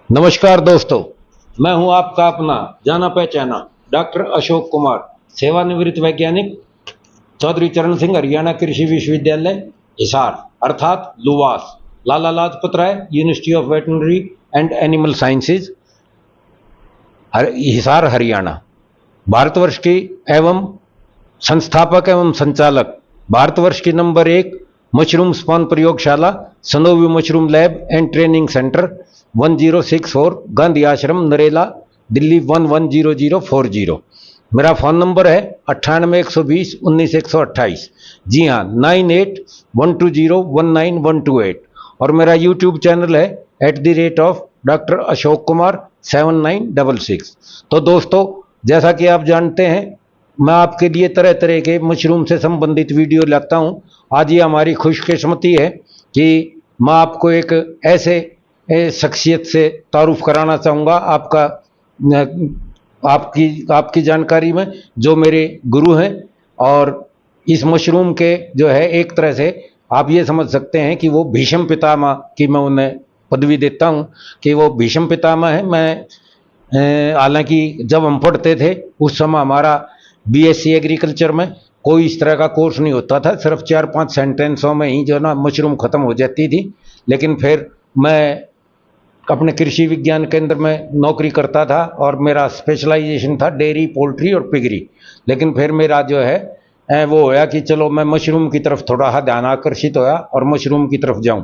नमस्कार दोस्तों, मैं हूं आपका अपना जाना पहचाना डॉक्टर अशोक कुमार, सेवानिवृत्त वैज्ञानिक, चौधरी चरण सिंह हरियाणा कृषि विश्वविद्यालय हिसार अर्थात LUVAS, Lala Lajpat Rai university of veterinary and animal sciences, Hisar Haryana. Bharatvarsh की एवं संस्थापक एवं संचालक, भारतवर्ष की नंबर 1 मशरूम स्पॉन प्रयोगशाला, Sanovi mushroom lab and training centre, 1064 Gandhi Ashram Narela, Delhi 110040। मेरा फ़ोन नंबर है 98 120 19 128। जी हाँ, 98 120 19128। और मेरा यूट्यूब चैनल है @डॉक्टर अशोक कुमार 7966। तो दोस्तों, जैसा कि आप जानते हैं, मैं आपके लिए तरह तरह के मशरूम से संबंधित वीडियो लाता हूं। आज ये हमारी खुशकिस्मती है कि मैं आपको एक ऐसे शख्सियत से तारुफ कराना चाहूँगा आपकी जानकारी में, जो मेरे गुरु हैं। और इस मशरूम के जो है, एक तरह से आप ये समझ सकते हैं कि वो भीष्म पितामह की मैं उन्हें पदवी देता हूँ कि वो भीष्म पितामह है। मैं हालांकि जब हम पढ़ते थे उस समय हमारा बीएससी एग्रीकल्चर में कोई इस तरह का कोर्स नहीं होता था, सिर्फ 4-5 सेंटेंसों में ही जो ना मशरूम खत्म हो जाती थी। लेकिन फिर मैं अपने कृषि विज्ञान केंद्र में नौकरी करता था और मेरा स्पेशलाइजेशन था डेयरी, पोल्ट्री और पिगरी। लेकिन फिर मेरा जो है वो होया कि चलो मैं मशरूम की तरफ थोड़ा सा ध्यान आकर्षित होया और मशरूम की तरफ जाऊं।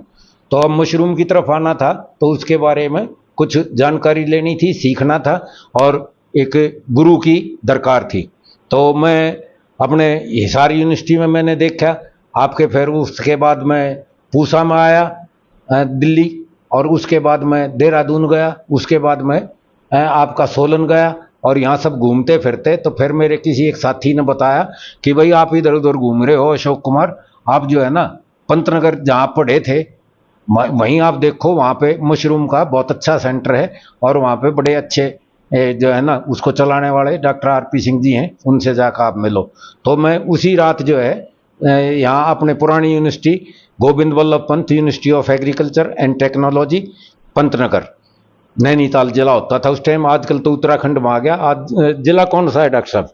तो अब मशरूम की तरफ आना था तो उसके बारे में कुछ जानकारी लेनी थी, सीखना था और एक गुरु की दरकार थी। तो मैं अपने हिसार यूनिवर्सिटी में मैंने देखा आपके, फिर उसके बाद मैं पूसा में आया दिल्ली, और उसके बाद मैं देहरादून गया, उसके बाद मैं आपका सोलन गया। और यहाँ सब घूमते फिरते तो फिर मेरे किसी एक साथी ने बताया कि भाई आप इधर उधर घूम रहे हो अशोक कुमार, आप जो है ना पंतनगर जहाँ पढ़े थे वहीं आप देखो, वहाँ पे मशरूम का बहुत अच्छा सेंटर है और वहाँ पे बड़े अच्छे जो है ना उसको चलाने वाले डॉक्टर आरपी सिंह जी हैं, उनसे जाकर आप मिलो। तो मैं उसी रात जो है यहाँ अपने पुरानी university Govind Vallabh Pant university of agriculture and technology Pantnagar, Nainital जिला होता था उस टाइम, आजकल तो उत्तराखंड में आ गया। आज जिला कौन सा है डॉक्टर साहब?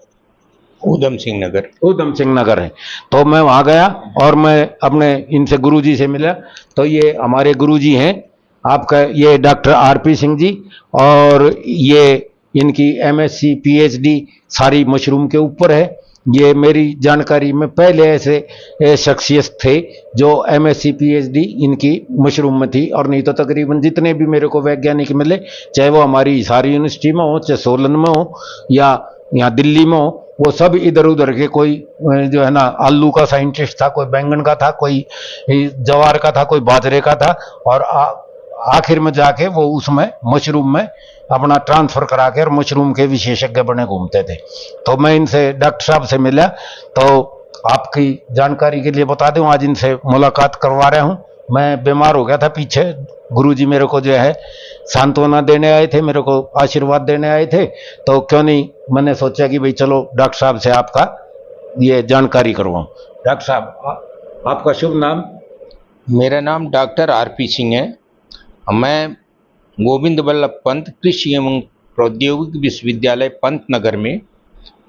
उधम सिंह नगर। उधम सिंह नगर है। तो मैं वहाँ गया और मैं अपने इनसे गुरुजी से मिला। तो ये हमारे गुरुजी हैं आपका, ये डॉक्टर आरपी सिंह जी, और ये इनकी एमएससी पीएचडी सारी मशरूम के ऊपर है। ये मेरी जानकारी में पहले ऐसे शख्सियत थे जो एमएससी पीएचडी इनकी मशरूम में थी, और नहीं तो तकरीबन जितने भी मेरे को वैज्ञानिक मिले, चाहे वो हमारी हिसार यूनिवर्सिटी में हो, चाहे सोलन में हो या यहाँ दिल्ली में हो, वो सब इधर उधर के, कोई जो है ना आलू का साइंटिस्ट था, कोई बैंगन का था, कोई जवार का था, कोई बाजरे का था, और आखिर में जाके वो उसमें मशरूम में अपना ट्रांसफर करा के और मशरूम के विशेषज्ञ बने घूमते थे। तो मैं इनसे डॉक्टर साहब से मिला, तो आपकी जानकारी के लिए बता दूं, आज इनसे मुलाकात करवा रहा हूं। मैं बीमार हो गया था पीछे, गुरुजी मेरे को जो है सांत्वना देने आए थे, मेरे को आशीर्वाद देने आए थे। तो क्यों नहीं, मैंने सोचा कि भाई चलो डॉक्टर साहब से आपका ये जानकारी करवाऊं। डॉक्टर साहब, आपका शुभ नाम? मेरा नाम डॉक्टर आरपी सिंह है। मैं गोविंद वल्लभ पंत कृषि एवं प्रौद्योगिकी विश्वविद्यालय पंतनगर में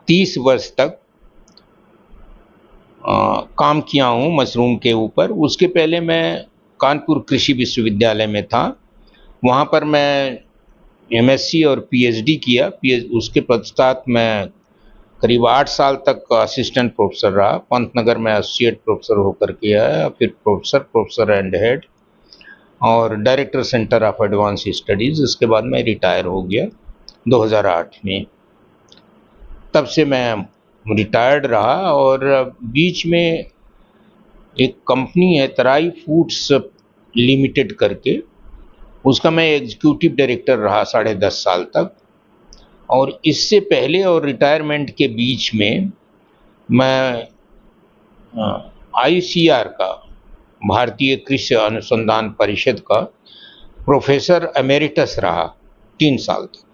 30 वर्ष तक काम किया हूँ मशरूम के ऊपर। उसके पहले मैं कानपुर कृषि विश्वविद्यालय में था, वहाँ पर मैं एमएससी और पीएचडी किया। उसके पश्चात मैं करीब 8 साल तक असिस्टेंट प्रोफेसर रहा। पंतनगर में एसोसिएट प्रोफेसर होकर के आया, फिर प्रोफेसर एंड हेड और director centre of advance studies. इसके बाद मैं रिटायर हो गया 2008 में। तब से मैं रिटायर्ड रहा और बीच में एक कंपनी है तराई फूड्स लिमिटेड करके, उसका मैं एग्जीक्यूटिव डायरेक्टर रहा 10.5 साल तक। और इससे पहले और रिटायरमेंट के बीच में मैं आईसीआर का, भारतीय कृषि अनुसंधान परिषद का प्रोफेसर एमेरिटस रहा 3 साल तक।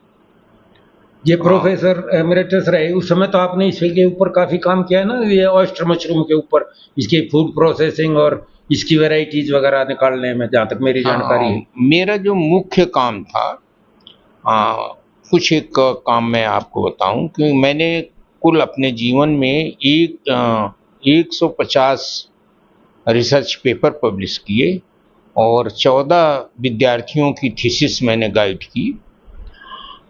ये प्रोफेसर एमरेटस रहे उस समय, तो आपने इसके ऊपर काफी काम किया है ना, ये ऑयस्टर मशरूम के ऊपर, इसकी फूड प्रोसेसिंग और इसकी वैरायटीज वगैरह निकालने में, जहाँ तक मेरी जानकारी है। मेरा जो मुख्य काम था कुछ एक काम मैं आपको बताऊं कि मैंने कुल अपने जीवन में 150 रिसर्च पेपर पब्लिश किए और 14 विद्यार्थियों की थीसिस मैंने गाइड की।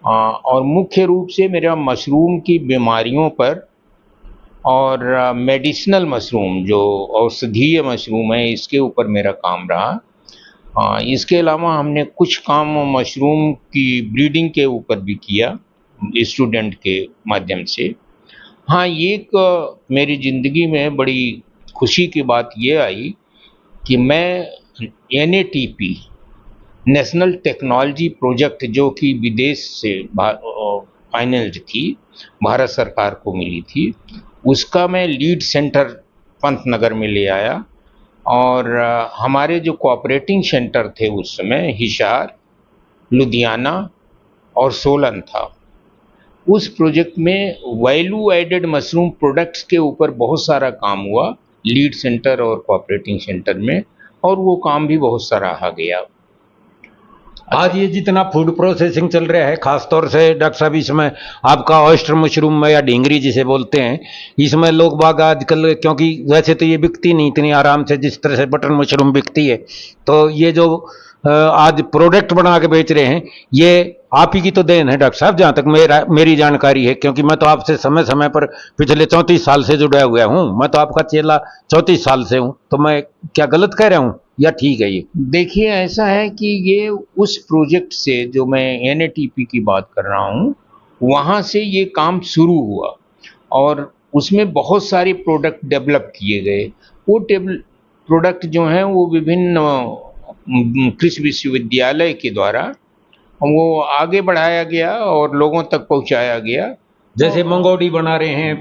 और मुख्य रूप से मेरा मशरूम की बीमारियों पर और मेडिसिनल मशरूम जो औषधीय मशरूम है इसके ऊपर मेरा काम रहा। इसके अलावा हमने कुछ काम मशरूम की ब्रीडिंग के ऊपर भी किया स्टूडेंट के माध्यम से। हाँ, एक मेरी ज़िंदगी में बड़ी खुशी की बात ये आई कि मैं NATP नेशनल टेक्नोलॉजी प्रोजेक्ट जो कि विदेश से फाइनल्ड थी, भारत सरकार को मिली थी, उसका मैं लीड सेंटर पंतनगर में ले आया। और हमारे जो कोऑपरेटिंग सेंटर थे उस समय हिसार, लुधियाना और सोलन था। उस प्रोजेक्ट में वैल्यू एडेड मशरूम प्रोडक्ट्स के ऊपर बहुत सारा काम हुआ लीड सेंटर और कोऑपरेटिंग सेंटर में, और वो काम भी बहुत सराहा गया। आज ये जितना फूड प्रोसेसिंग चल रहा है, खासतौर से डॉक्टर साहब इसमें आपका ऑयस्टर मशरूम में या ढींगरी जिसे बोलते हैं, इसमें लोग बाग आजकल, क्योंकि वैसे तो ये बिकती नहीं इतनी आराम से जिस तरह से बटन मशरूम बिकती है, तो ये जो आज प्रोडक्ट बना के बेच रहे हैं, ये आप ही की तो देन है डॉक्टर साहब, जहाँ तक मेरी जानकारी है, क्योंकि मैं तो आपसे समय समय पर पिछले 34 साल से जुड़ा हुआ हूँ। मैं तो आपका चेला 34 साल से हूँ, तो मैं क्या गलत कह रहा हूँ या ठीक है ये? देखिए, ऐसा है कि ये उस प्रोजेक्ट से जो मैं NATP की बात कर रहा हूँ, वहाँ से ये काम शुरू हुआ और उसमें बहुत सारे प्रोडक्ट डेवलप किए गए। वो प्रोडक्ट जो हैं वो विभिन्न कृषि विश्वविद्यालय के द्वारा वो आगे बढ़ाया गया और लोगों तक पहुंचाया गया। जैसे मंगोड़ी बना रहे हैं,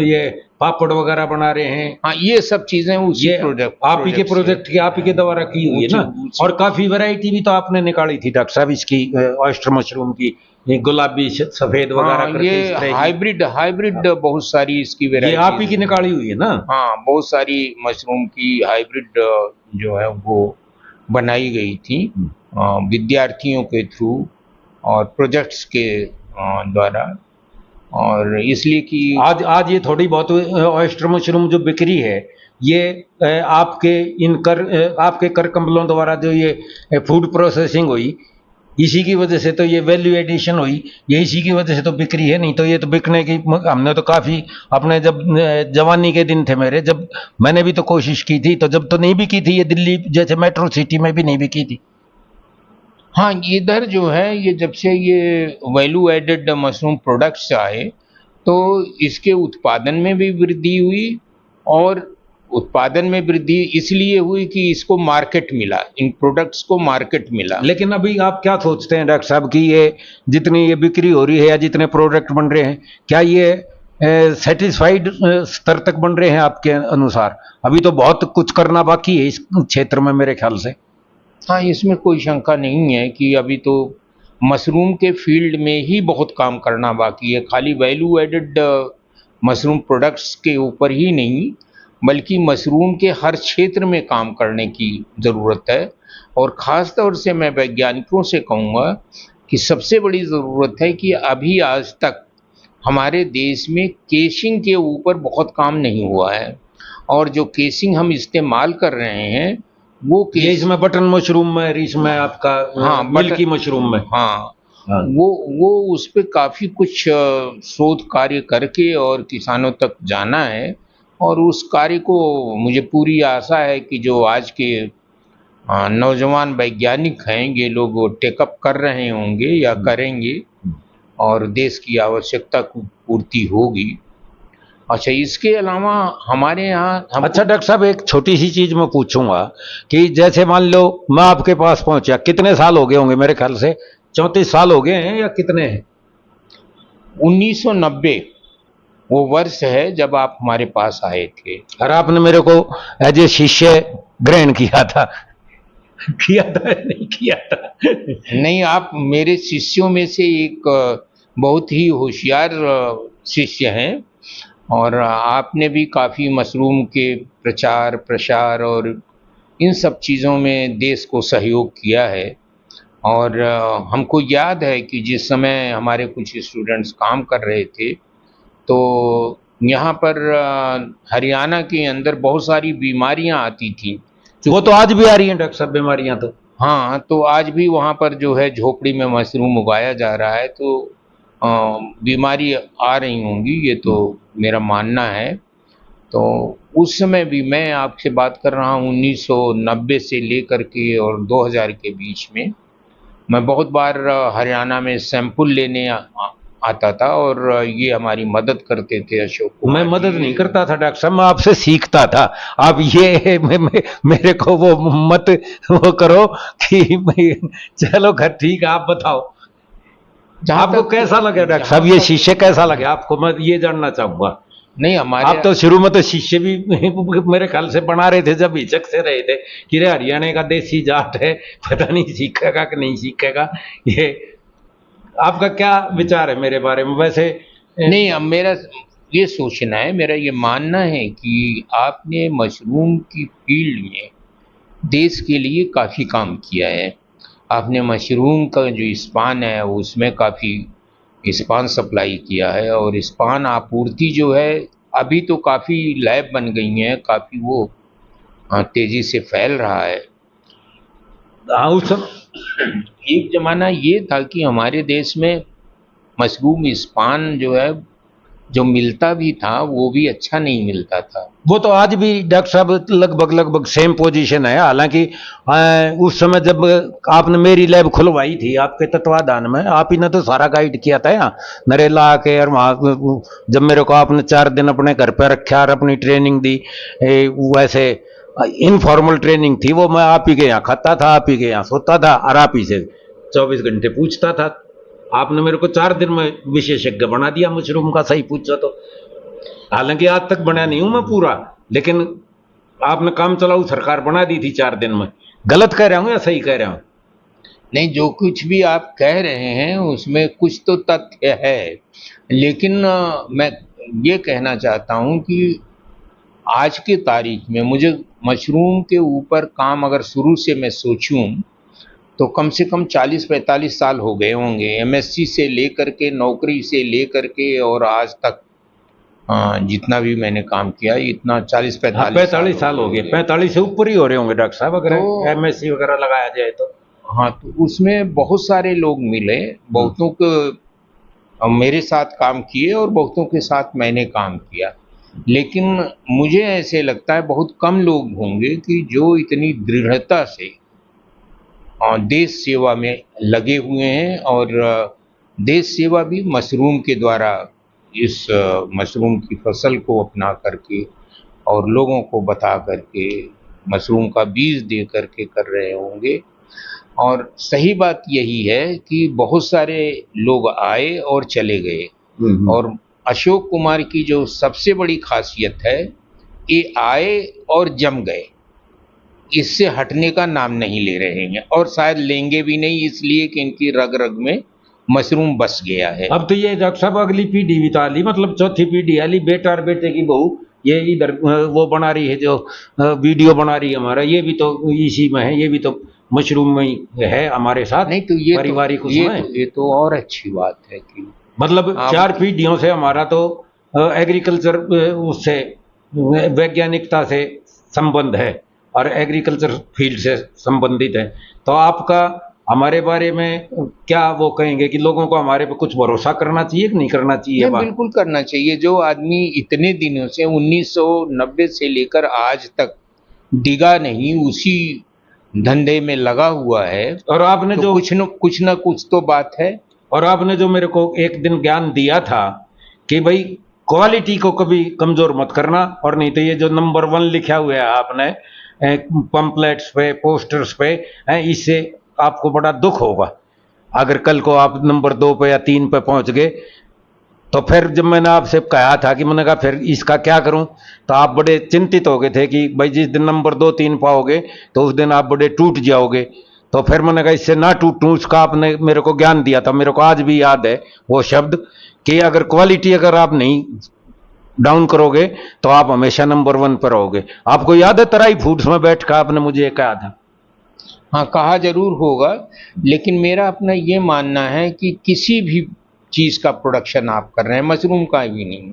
ये पापड़ वगैरह बना रहे हैं। हाँ, ये सब चीजें उसी ये प्रोजेक्ट आप ही के प्रोजेक्ट की, आप ही के द्वारा की हुई है ना। और काफी वैरायटी भी तो आपने निकाली थी डॉक्टर साहब इसकी, ऑयस्टर मशरूम की, ये गुलाबी सफेद वगैरह करके इस तरह ये हाइब्रिड बहुत सारी इसकी ये वैरायटी आप ही की निकाली हुई है ना। हाँ, बहुत सारी मशरूम की हाइब्रिड जो है वो बनाई गई थी विद्यार्थियों के थ्रू और प्रोजेक्ट्स के द्वारा। और इसलिए कि आज ये थोड़ी बहुत ऑयस्टर मशरूम जो बिक्री है, ये आपके आपके कर कमलों द्वारा जो ये फूड प्रोसेसिंग हुई, इसी की वजह से तो ये वैल्यू एडिशन हुई, ये इसी की वजह से तो बिक्री है। नहीं तो ये तो बिकने की, हमने तो काफ़ी अपने जब जवानी के दिन थे मेरे, जब मैंने भी तो कोशिश की थी, तो जब तो नहीं बिकी थी ये दिल्ली जैसे मेट्रो सिटी में भी नहीं बिकी थी। हाँ, इधर जो है ये जब से ये वैल्यू एडेड मशरूम प्रोडक्ट्स आए तो इसके उत्पादन में भी वृद्धि हुई, और उत्पादन में वृद्धि इसलिए हुई कि इसको मार्केट मिला, इन प्रोडक्ट्स को मार्केट मिला। लेकिन अभी आप क्या सोचते हैं डॉक्टर साहब कि ये जितनी ये बिक्री हो रही है या जितने प्रोडक्ट बन रहे हैं, क्या ये सेटिस्फाइड स्तर तक बन रहे हैं आपके अनुसार? अभी तो बहुत कुछ करना बाकी है इस क्षेत्र में मेरे ख्याल से। हाँ, इसमें कोई शंका नहीं है कि अभी तो मशरूम के फील्ड में ही बहुत काम करना बाकी है। खाली वैल्यू एडेड मशरूम प्रोडक्ट्स के ऊपर ही नहीं, बल्कि मशरूम के हर क्षेत्र में काम करने की ज़रूरत है। और ख़ास तौर से मैं वैज्ञानिकों से कहूँगा कि सबसे बड़ी ज़रूरत है कि अभी आज तक हमारे देश में केसिंग के ऊपर बहुत काम नहीं हुआ है, और जो केसिंग हम इस्तेमाल कर रहे हैं वो ये इसमें बटन मशरूम में, इसमें आपका हाँ, मिल्की मशरूम में, हाँ, हाँ। वो उस पे काफ़ी कुछ शोध कार्य करके और किसानों तक जाना है, और उस कार्य को मुझे पूरी आशा है कि जो आज के नौजवान वैज्ञानिक हैं ये लोग टेकअप कर रहे होंगे या करेंगे, और देश की आवश्यकता की पूर्ति होगी। अच्छा, इसके अलावा हमारे यहाँ अच्छा डॉक्टर साहब, एक छोटी सी चीज मैं पूछूंगा कि जैसे मान लो मैं आपके पास पहुंचा, कितने साल हो गए होंगे? मेरे ख्याल से 34 साल हो गए हैं या कितने हैं? 1990 वो वर्ष है जब आप हमारे पास आए थे, और आपने मेरे को एज ए शिष्य ग्रहण किया था। किया था नहीं किया था? नहीं, आप मेरे शिष्यों में से एक बहुत ही होशियार शिष्य हैं, और आपने भी काफ़ी मशरूम के प्रचार प्रसार और इन सब चीज़ों में देश को सहयोग किया है। और हमको याद है कि जिस समय हमारे कुछ स्टूडेंट्स काम कर रहे थे, तो यहाँ पर हरियाणा के अंदर बहुत सारी बीमारियां आती थी। वो तो आज भी आ रही हैं डॉक्टर साहब बीमारियां तो। हाँ, तो आज भी वहाँ पर जो है झोपड़ी में मशरूम उगाया जा रहा है, तो अ, बीमारी आ रही होंगी, ये तो मेरा मानना है। तो उस समय भी मैं आपसे बात कर रहा हूँ 1990 से लेकर के और 2000 के बीच में, मैं बहुत बार हरियाणा में सैंपल लेने आता था, और ये हमारी मदद करते थे अशोक मैं कुमार मदद जी। नहीं करता था डॉक्टर साहब, मैं आपसे सीखता था। आप ये मेरे को वो मत वो करो कि चलो घर ठीक है, आप बताओ जहाँ आपको तक कैसा लगा डॉक्टर जहाँ साहब, ये तक शिष्य कैसा लगे आपको, मैं ये जानना चाहूंगा। नहीं, हमारे आप तो शुरू में तो शिष्य भी मेरे ख्याल से बना रहे थे, जब हिचक से रहे थे कि रे हरियाणा का देसी जाट है, पता नहीं सीखेगा कि नहीं सीखेगा। ये आपका क्या विचार है मेरे बारे में वैसे? नहीं, अब मेरा ये सोचना है, मेरा ये मानना है कि आपने मशरूम की फील्ड में देश के लिए काफ़ी काम किया है। आपने मशरूम का जो स्पान है उसमें काफ़ी स्पान सप्लाई किया है, और स्पान आपूर्ति जो है अभी तो काफ़ी लैब बन गई हैं, काफ़ी वो तेज़ी से फैल रहा है। हाँ, उस एक ज़माना ये था कि हमारे देश में मशरूम स्पान जो है, जो मिलता भी था वो भी अच्छा नहीं मिलता था। वो तो आज भी डॉक्टर साहब लगभग लगभग सेम पोजीशन है। हालांकि उस समय जब आपने मेरी लैब खुलवाई थी आपके तत्वाधान में, आप ही ने तो सारा गाइड किया था यहाँ नरेला आके, और वहाँ जब मेरे को आपने 4 दिन अपने घर पे रखा और अपनी ट्रेनिंग दी, वैसे इनफॉर्मल ट्रेनिंग थी वो। मैं आप ही के यहाँ खाता था, आप ही के यहाँ सोता था, और आप ही से 24 घंटे पूछता था। आपने मेरे को 4 दिन में विशेषज्ञ बना दिया मशरूम का, सही पूछा तो। हालांकि आज तक बना नहीं हूं मैं पूरा, लेकिन आपने काम चलाऊ सरकार बना दी थी 4 दिन में। गलत कह रहा हूं या सही कह रहा हूं? नहीं, जो कुछ भी आप कह रहे हैं उसमें कुछ तो तथ्य है, लेकिन मैं ये कहना चाहता हूँ कि आज की तारीख में मुझे मशरूम के ऊपर काम अगर शुरू से मैं सोचूं तो कम से कम 40-45 साल हो गए होंगे, एमएससी से लेकर के, नौकरी से लेकर के, और आज तक जितना भी मैंने काम किया इतना 40-45 साल 45 साल हो गए, 45 से ऊपर ही हो रहे होंगे डॉक्टर साहब, अगर तो एमएससी वगैरह लगाया जाए तो। हाँ, तो उसमें बहुत सारे लोग मिले, बहुतों को मेरे साथ काम किए और बहुतों के साथ मैंने काम किया, लेकिन मुझे ऐसे लगता है बहुत कम लोग होंगे कि जो इतनी दृढ़ता से देश सेवा में लगे हुए हैं, और देश सेवा भी मशरूम के द्वारा, इस मशरूम की फसल को अपना करके और लोगों को बता करके, मशरूम का बीज दे करके कर रहे होंगे। और सही बात यही है कि बहुत सारे लोग आए और चले गए, और अशोक कुमार की जो सबसे बड़ी खासियत है, ये आए और जम गए, इससे हटने का नाम नहीं ले रहे हैं, और शायद लेंगे भी नहीं, इसलिए कि इनकी रग रग में मशरूम बस गया है। अब तो ये डॉक्टर साहब अगली पीढ़ी भी तो आ ली, मतलब चौथी पीढ़ी आ ली, बेटा और बेटे की बहू ये इधर वो बना रही है, जो वीडियो बना रही है हमारा, ये भी तो इसी में है, ये भी तो मशरूम में ही है हमारे साथ। नहीं, तो ये पारिवारिक उसमें ये तो और अच्छी बात है कि मतलब आप 4 पीढ़ियों से हमारा तो एग्रीकल्चर उससे वैज्ञानिकता से संबंध है और एग्रीकल्चर फील्ड से संबंधित है। तो आपका हमारे बारे में क्या वो कहेंगे कि लोगों को हमारे पे कुछ भरोसा करना चाहिए कि नहीं करना चाहिए? नहीं, बिल्कुल करना चाहिए। जो आदमी इतने दिनों से 1990 से लेकर आज तक डिगा नहीं, उसी धंधे में लगा हुआ है, और आपने तो जो कुछ न कुछ तो बात है। और आपने जो मेरे को एक दिन ज्ञान दिया था कि भाई क्वालिटी को कभी कमजोर मत करना, और नहीं तो ये जो नंबर 1 लिखा हुआ है आपने पंपलेट्स पे, पोस्टर्स पे, इससे आपको बड़ा दुख होगा अगर कल को आप नंबर 2 पे या 3 पे पहुंच गए। तो फिर जब मैंने आपसे कहा था कि मैंने कहा फिर इसका क्या करूं, तो आप बड़े चिंतित हो गए थे कि भाई जिस दिन नंबर 2-3 पाओगे तो उस दिन आप बड़े टूट जाओगे। तो फिर मैंने कहा इससे ना टूटूं, उसका आपने मेरे को ज्ञान दिया था, मेरे को आज भी याद है वो शब्द कि अगर क्वालिटी अगर आप नहीं डाउन करोगे तो आप हमेशा नंबर 1 पर रहोगे। आपको याद है तराई फूड्स में बैठ कर आपने मुझे कहा था? हाँ, कहा ज़रूर होगा, लेकिन मेरा अपना ये मानना है कि किसी भी चीज़ का प्रोडक्शन आप कर रहे हैं, मशरूम का भी नहीं,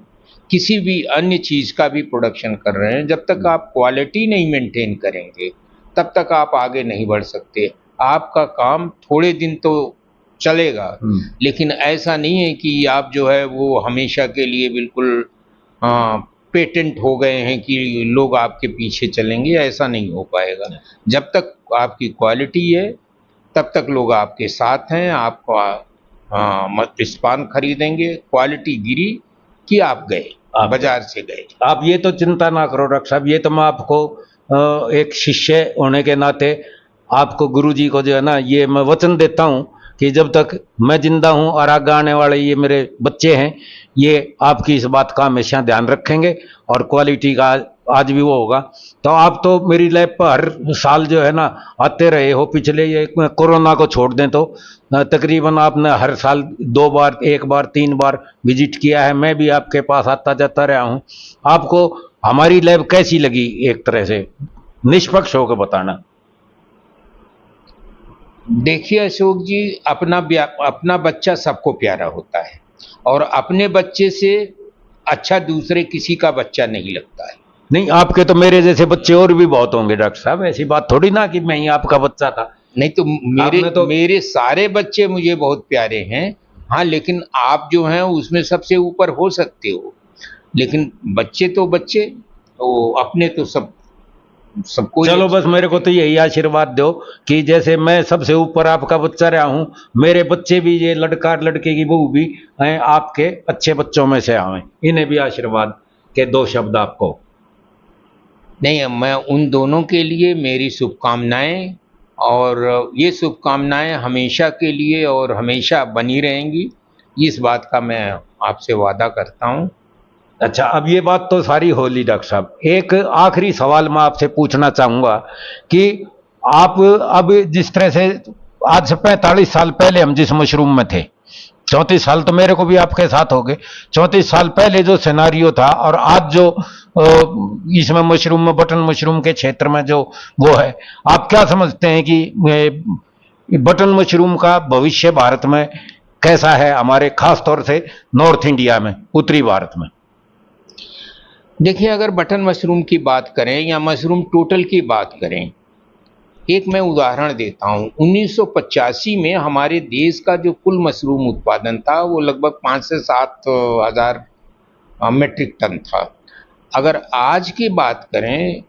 किसी भी अन्य चीज़ का भी प्रोडक्शन कर रहे हैं, जब तक आप क्वालिटी नहीं मेंटेन करेंगे, तब तक आप आगे नहीं बढ़ सकते। आपका काम थोड़े दिन तो चलेगा, लेकिन ऐसा नहीं है कि आप जो है वो हमेशा के लिए बिल्कुल पेटेंट हो गए हैं कि लोग आपके पीछे चलेंगे, ऐसा नहीं हो पाएगा। जब तक आपकी क्वालिटी है, तब तक लोग आपके साथ हैं, आपका इस्पान खरीदेंगे, क्वालिटी गिरी कि आप गए, बाजार से गए। आप ये तो चिंता ना करो डॉक्टर साहब, ये तो मैं आपको एक शिष्य होने के नाते आपको गुरुजी को जो है ना, ये मैं वचन देता हूँ कि जब तक मैं जिंदा हूँ और आगे आने वाले ये मेरे बच्चे हैं, ये आपकी इस बात का हमेशा ध्यान रखेंगे और क्वालिटी का आज भी वो होगा। तो आप तो मेरी लैब पर हर साल जो है ना आते रहे हो, पिछले ये कोरोना को छोड़ दें तो तकरीबन आपने हर साल 2 बार, 1 बार, 3 बार विजिट किया है। मैं भी आपके पास आता जाता रहा हूँ। आपको हमारी लैब कैसी लगी, एक तरह से निष्पक्ष होकर बताना। देखिए अशोक जी, अपना बच्चा सबको प्यारा होता है और अपने बच्चे से अच्छा दूसरे किसी का बच्चा नहीं लगता है। नहीं, आपके तो मेरे जैसे बच्चे और भी बहुत होंगे डॉक्टर साहब, ऐसी बात थोड़ी ना कि मैं ही आपका बच्चा था। नहीं तो आपने मेरे सारे बच्चे मुझे बहुत प्यारे हैं। हाँ, लेकिन आप जो हैं उसमें सबसे ऊपर हो सकते हो, लेकिन बच्चे तो बच्चे, तो अपने तो सबको ही चलो बस अच्छे मेरे को लगते तो यही आशीर्वाद दो कि जैसे मैं सबसे ऊपर आपका बच्चा रहा हूं, मेरे बच्चे भी, ये लड़का और लड़के की बहू भी हैं, आपके अच्छे बच्चों में से आवे। इन्हें भी आशीर्वाद के 2 शब्द आपको। नहीं, मैं उन दोनों के लिए मेरी शुभकामनाएं, और ये शुभकामनाएं हमेशा के लिए और हमेशा बनी रहेंगी, इस बात का मैं आपसे वादा करता हूं। अच्छा, अब ये बात तो सारी होली डॉक्टर साहब, एक आखिरी सवाल मैं आपसे पूछना चाहूंगा कि आप अब जिस तरह से आज से 45 साल पहले हम जिस मशरूम में थे, 34 साल तो मेरे को भी आपके साथ हो गए, 34 साल पहले जो सिनारियो था और आज जो इसमें मशरूम में, बटन मशरूम के क्षेत्र में जो वो है, आप क्या समझते हैं कि बटन मशरूम का भविष्य भारत में कैसा है, हमारे खास तौर से नॉर्थ इंडिया में, उत्तरी भारत में? देखिए, अगर बटन मशरूम की बात करें या मशरूम टोटल की बात करें, एक मैं उदाहरण देता हूँ। 1985 में हमारे देश का जो कुल मशरूम उत्पादन था वो लगभग 5 से 7 हज़ार मेट्रिक टन था। अगर आज की बात करें,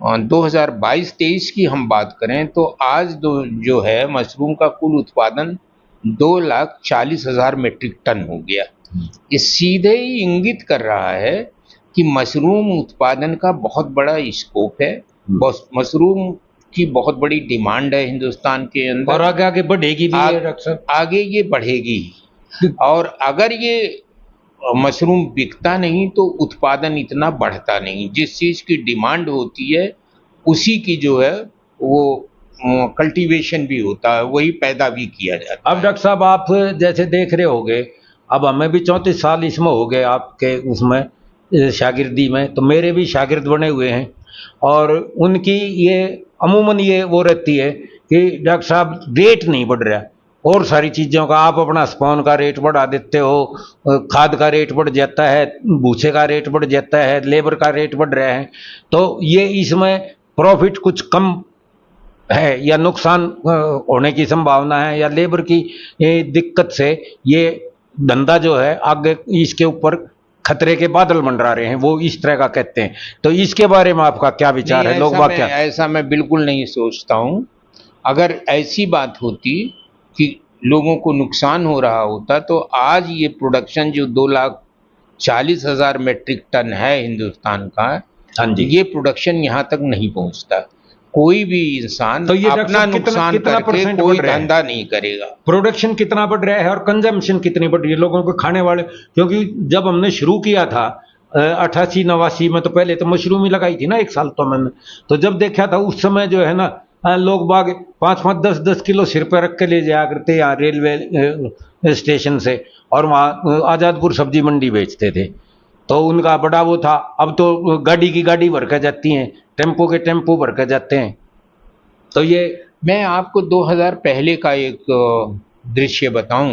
2022-23 की हम बात करें, तो आज जो है मशरूम का कुल उत्पादन 2,40,000 मेट्रिक टन हो गया। ये सीधे ही इंगित कर रहा है कि मशरूम उत्पादन का बहुत बड़ा स्कोप है, मशरूम की बहुत बड़ी डिमांड है हिंदुस्तान के अंदर, और आगे आगे बढ़ेगी भी ये डॉक्टर साहब। आगे ये बढ़ेगी ही। और अगर ये मशरूम बिकता नहीं तो उत्पादन इतना बढ़ता नहीं। जिस चीज़ की डिमांड होती है उसी की जो है वो कल्टीवेशन भी होता है, वही पैदा भी किया जाता अब है। डॉक्टर साहब आप जैसे देख रहे होगे, अब हमें भी 34 साल इसमें हो गए आपके उसमें शागिर्दी में, तो मेरे भी शागिर्द बने हुए हैं और उनकी ये अमूमन ये वो रहती है कि डॉक्टर साहब रेट नहीं बढ़ रहा, और सारी चीज़ों का आप अपना स्पॉन का रेट बढ़ा देते हो, खाद का रेट बढ़ जाता है, भूसे का रेट बढ़ जाता है, लेबर का रेट बढ़ रहा है, तो ये इसमें प्रॉफिट कुछ कम है या नुकसान होने की संभावना है, या लेबर की दिक्कत से ये धंधा जो है आगे इसके ऊपर खतरे के बादल मंडरा रहे हैं, वो इस तरह का कहते हैं। तो इसके बारे में आपका क्या विचार है? लोग बात क्या? ऐसा मैं बिल्कुल नहीं सोचता हूँ। अगर ऐसी बात होती कि लोगों को नुकसान हो रहा होता तो आज ये प्रोडक्शन जो 2,40,000 मेट्रिक टन है हिंदुस्तान का, हाँ जी, ये प्रोडक्शन यहाँ तक नहीं पहुँचता। कोई भी इंसान तो ये अपना नुकसान कितना करके परसेंट कोई बढ़ रहा है? धंधा नहीं करेगा। प्रोडक्शन कितना बढ़ रहा है और कंजम्पशन कितनी बढ़ रही है लोगों को खाने वाले? क्योंकि जब हमने शुरू किया था 88-89 में, तो पहले तो मशरूम ही लगाई थी ना 1 साल तो मैंने, तो जब देखा था उस समय जो है ना लोग बाग 5-5, 10-10 किलो सिर पर रख के ले जाया करते यहाँ रेलवे स्टेशन से, और वहाँ आज़ादपुर सब्जी मंडी बेचते थे, तो उनका बड़ा वो था। अब तो गाड़ी की गाड़ी भर कर जाती हैं, टेम्पो के टेम्पो भर कर जाते हैं। तो ये मैं आपको 2000 पहले का एक दृश्य बताऊं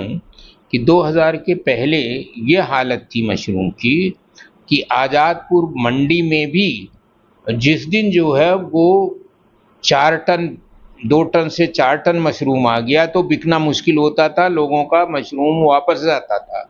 कि 2000 के पहले ये हालत थी मशरूम की कि आज़ादपुर मंडी में भी जिस दिन जो है वो 4 टन 2 टन से 4 टन मशरूम आ गया तो बिकना मुश्किल होता था, लोगों का मशरूम वापस जाता था।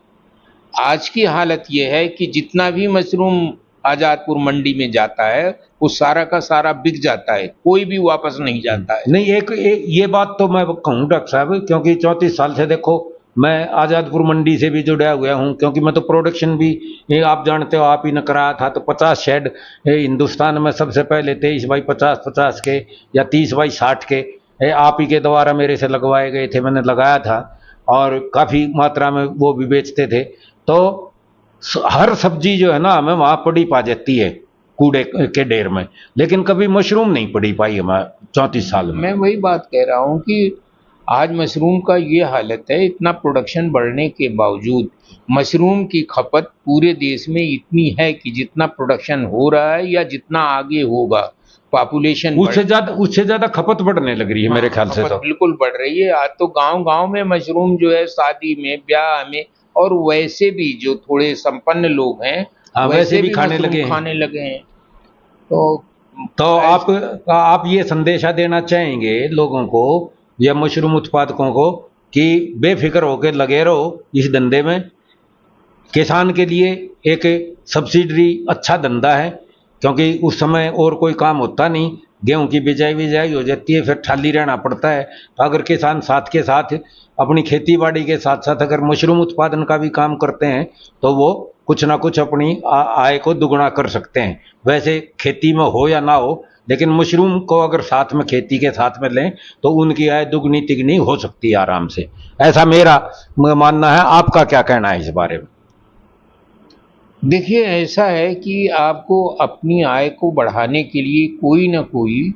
आज की हालत ये है कि जितना भी मशरूम आज़ादपुर मंडी में जाता है वो सारा का सारा बिक जाता है, कोई भी वापस नहीं जाता है। नहीं, एक ये बात तो मैं कहूँ डॉक्टर साहब, क्योंकि 34 साल से देखो मैं आज़ादपुर मंडी से भी जुड़ा हुआ हूँ, क्योंकि मैं तो प्रोडक्शन भी ये आप जानते हो, आप ही ने कराया था। तो 50 शेड हिंदुस्तान में सबसे पहले 23 बाई 50 के या 30 बाई 60 के आप ही के द्वारा मेरे से लगवाए गए थे, मैंने लगाया था और काफ़ी मात्रा में वो भी बेचते थे। तो हर सब्जी जो है ना हमें वहाँ पड़ी पा जाती है कूड़े के ढेर में, लेकिन कभी मशरूम नहीं पड़ी पाई हमें 34 साल में। मैं वही बात कह रहा हूँ कि आज मशरूम का ये हालत है, इतना प्रोडक्शन बढ़ने के बावजूद मशरूम की खपत पूरे देश में इतनी है कि जितना प्रोडक्शन हो रहा है या जितना आगे होगा पॉपुलेशन उससे ज्यादा खपत बढ़ने लग रही है मेरे ख्याल से। तो बिल्कुल बढ़ रही है। आज तो गांव गांव में मशरूम जो है शादी में, ब्याह में, और वैसे भी जो थोड़े संपन्न लोग हैं वैसे भी खाने लगे हैं। तो आप ये संदेशा देना चाहेंगे लोगों को या मशरूम उत्पादकों को कि बेफिक्र होकर लगे रहो इस धंधे में। किसान के लिए एक सब्सिडरी अच्छा धंधा है, क्योंकि उस समय और कोई काम होता नहीं, गेहूं की बिजाई हो जाती है, फिर खाली रहना पड़ता है। तो अगर किसान साथ के साथ अपनी खेती बाड़ी के साथ साथ अगर मशरूम उत्पादन का भी काम करते हैं तो वो कुछ ना कुछ अपनी आय को दुगना कर सकते हैं। वैसे खेती में हो या ना हो, लेकिन मशरूम को अगर साथ में खेती के साथ में लें तो उनकी आय दुगनी तिगनी हो सकती है आराम से। ऐसा मेरा मानना है। आपका क्या कहना है इस बारे में? देखिए, ऐसा है कि आपको अपनी आय को बढ़ाने के लिए कोई ना कोई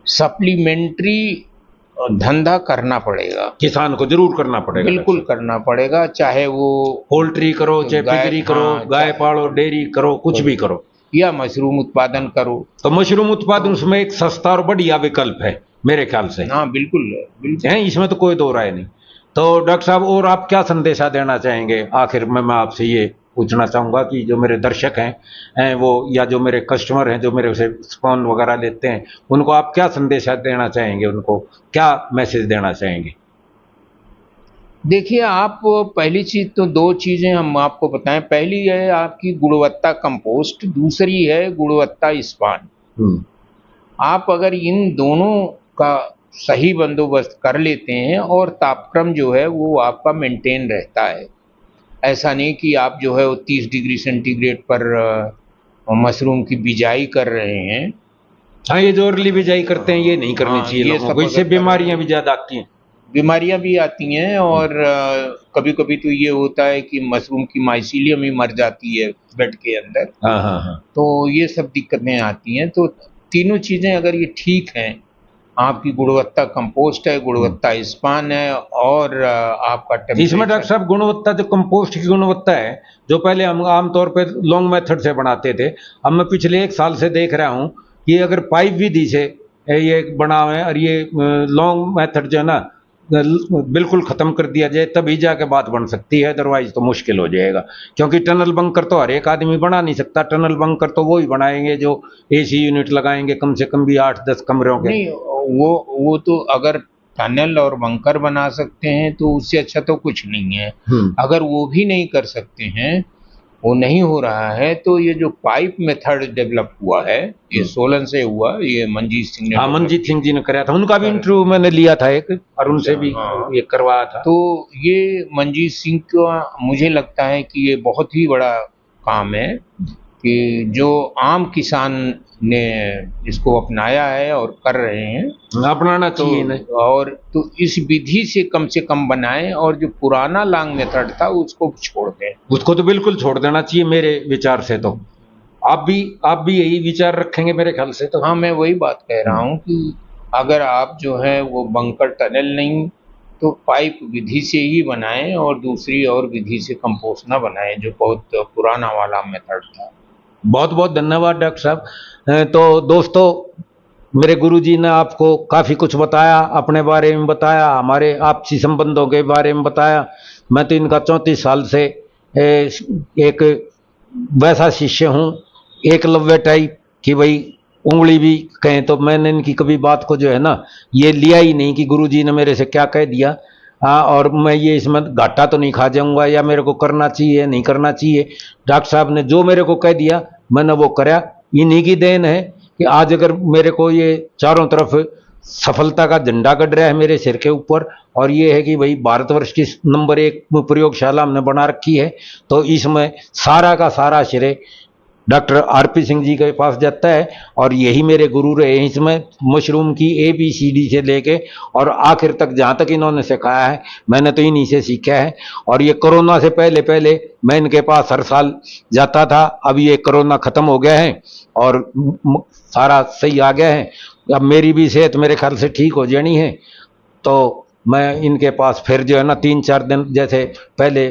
सप्लीमेंट्री धंधा करना पड़ेगा, किसान को जरूर करना पड़ेगा, बिल्कुल करना पड़ेगा। चाहे वो पोल्ट्री करो, चाहे पिगरी करो, गाय पालो, डेयरी करो, कुछ भी करो, या मशरूम उत्पादन करो। तो मशरूम उत्पादन उसमें एक सस्ता और बढ़िया विकल्प है मेरे ख्याल से। हाँ बिल्कुल है, इसमें तो कोई दो राय नहीं। तो डॉक्टर साहब, और आप क्या संदेशा देना चाहेंगे आखिर में? मैं आपसे ये पूछना चाहूँगा कि जो मेरे दर्शक हैं वो या जो मेरे कस्टमर हैं जो मेरे से स्पॉन वगैरह लेते हैं, उनको आप क्या संदेशा देना चाहेंगे, उनको क्या मैसेज देना चाहेंगे? देखिए, आप पहली चीज तो 2 चीजें हम आपको बताएं। पहली है आपकी गुणवत्ता कंपोस्ट, दूसरी है गुणवत्ता स्पान। आप अगर इन दोनों का सही बंदोबस्त कर लेते हैं और तापक्रम जो है वो आपका मेंटेन रहता है, ऐसा नहीं कि आप जो है वो 30 डिग्री सेंटीग्रेड पर मशरूम की बिजाई कर रहे हैं। हाँ, ये जो अर्ली बिजाई करते हैं ये नहीं करनी चाहिए लोगों को, इससे बीमारियां भी ज्यादा आती हैं। बीमारियां भी आती हैं और कभी कभी तो ये होता है कि मशरूम की माइसीलियम ही मर जाती है बेड के अंदर। हाँ हाँ हाँ। तो ये सब दिक्कतें आती हैं। तो तीनों चीजें अगर ये ठीक हैं, आपकी गुणवत्ता कंपोस्ट है, गुणवत्ता स्पान है और आपका इसमें डॉक्टर साहब गुणवत्ता, जो कंपोस्ट की गुणवत्ता है, जो पहले हम आमतौर पर लॉन्ग मेथड से बनाते थे, अब मैं पिछले 1 साल से देख रहा हूँ कि अगर पाइप विधि से ये बना हुआ है और ये लॉन्ग मेथड जो है ना बिल्कुल खत्म कर दिया जाए तभी जाके बात बन सकती है, अदरवाइज तो मुश्किल हो जाएगा। क्योंकि टनल बंकर तो हर एक आदमी बना नहीं सकता। टनल बंकर तो वो ही बनाएंगे जो एसी यूनिट लगाएंगे कम से कम भी 8-10 कमरों के। नहीं, वो तो अगर टनल और बंकर बना सकते हैं तो उससे अच्छा तो कुछ नहीं है। अगर वो भी नहीं कर सकते हैं, वो नहीं हो रहा है, तो ये जो पाइप मेथड डेवलप हुआ है, ये सोलन से हुआ, ये मंजीत सिंह ने, हाँ, मंजीत सिंह जी ने कराया था, उनका भी इंटरव्यू मैंने लिया था एक, और उनसे भी ये करवाया था। तो ये मंजीत सिंह का मुझे लगता है कि ये बहुत ही बड़ा काम है कि जो आम किसान ने इसको अपनाया है और कर रहे हैं। अपनाना चाहिए और तो इस विधि से कम बनाएं और जो पुराना लॉन्ग मेथड था उसको छोड़ दें। उसको तो बिल्कुल छोड़ देना चाहिए मेरे विचार से। तो आप भी यही विचार रखेंगे मेरे ख्याल से? तो हाँ, मैं वही बात कह रहा हूँ कि अगर आप जो है वो बंकर टनल नहीं तो पाइप विधि से ही बनाएं और दूसरी और विधि से कंपोस्ट ना बनाएं, जो बहुत पुराना वाला मेथड था। बहुत बहुत धन्यवाद डॉक्टर साहब। तो दोस्तों, मेरे गुरुजी ने आपको काफ़ी कुछ बताया, अपने बारे में बताया, हमारे आपसी संबंधों के बारे में बताया। मैं तो इनका 34 साल से एक वैसा शिष्य हूँ, एकलव्य टाइप, कि भाई उंगली भी कहें तो मैंने इनकी कभी बात को जो है ना ये लिया ही नहीं कि गुरुजी ने मेरे से क्या कह दिया। और मैं ये इसमें घाटा तो नहीं खा जाऊंगा या मेरे को करना चाहिए नहीं करना चाहिए। डॉक्टर साहब ने जो मेरे को कह दिया मैंने वो करा। इन्हीं की देन है कि आज अगर मेरे को ये चारों तरफ सफलता का झंडा गड़ रहा है मेरे सिर के ऊपर, और ये है कि भाई भारतवर्ष की नंबर 1 प्रयोगशाला हमने बना रखी है, तो इसमें सारा का सारा श्रेय डॉक्टर आरपी सिंह जी के पास जाता है। और यही मेरे गुरु रहे हैं इसमें, मशरूम की ABCD से लेके और आखिर तक जहाँ तक इन्होंने सिखाया है मैंने तो इन्हीं से सीखा है। और ये कोरोना से पहले पहले मैं इनके पास हर साल जाता था, अब ये कोरोना खत्म हो गया है और सारा सही आ गया है। अब मेरी भी सेहत मेरे ख्याल से ठीक हो जानी है, तो मैं इनके पास फिर जो है ना 3-4 दिन जैसे पहले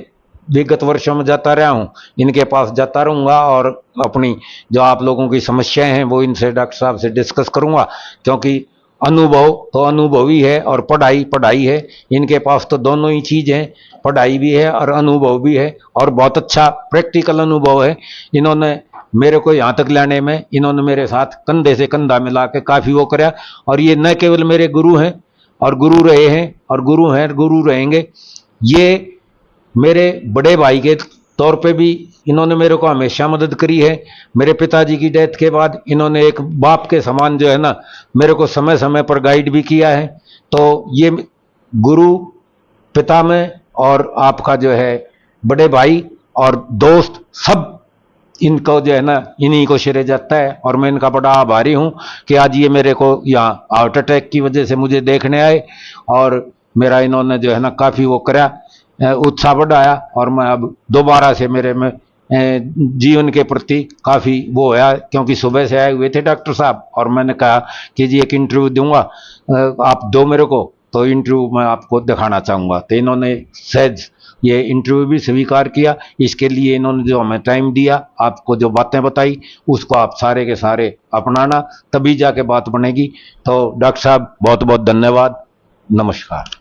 विगत वर्षों में जाता रहा हूँ, इनके पास जाता रहूँगा और अपनी जो आप लोगों की समस्याएं हैं वो इनसे डॉक्टर साहब से डिस्कस करूँगा। क्योंकि अनुभव तो अनुभव ही है और पढ़ाई पढ़ाई है, इनके पास तो दोनों ही चीज़ हैं, पढ़ाई भी है और अनुभव भी है, और बहुत अच्छा प्रैक्टिकल अनुभव है। इन्होंने मेरे को यहाँ तक लाने में इन्होंने मेरे साथ कंधे से कंधा मिला के काफ़ी वो कराया। और ये न केवल मेरे गुरु हैं और गुरु रहे हैं और गुरु हैं गुरु रहेंगे, ये मेरे बड़े भाई के तौर पे भी इन्होंने मेरे को हमेशा मदद करी है। मेरे पिताजी की डेथ के बाद इन्होंने एक बाप के समान जो है ना मेरे को समय समय पर गाइड भी किया है। तो ये गुरु पिता में और आपका जो है बड़े भाई और दोस्त सब इनको जो है ना इन्हीं को श्रेय जाता है। और मैं इनका बड़ा आभारी हूँ कि आज ये मेरे को यहाँ हार्ट अटैक की वजह से मुझे देखने आए और मेरा इन्होंने जो है ना काफ़ी वो करा, उत्साह बढ़ाया। और मैं अब दोबारा से मेरे में जीवन के प्रति काफ़ी वो है, क्योंकि सुबह से आए हुए थे डॉक्टर साहब और मैंने कहा कि जी एक इंटरव्यू दूंगा, आप दो मेरे को, तो इंटरव्यू मैं आपको दिखाना चाहूँगा। तो इन्होंने सहज ये इंटरव्यू भी स्वीकार किया। इसके लिए इन्होंने जो हमें टाइम दिया, आपको जो बातें बताई उसको आप सारे के सारे अपनाना, तभी जाके बात बनेगी। तो डॉक्टर साहब बहुत बहुत धन्यवाद, नमस्कार।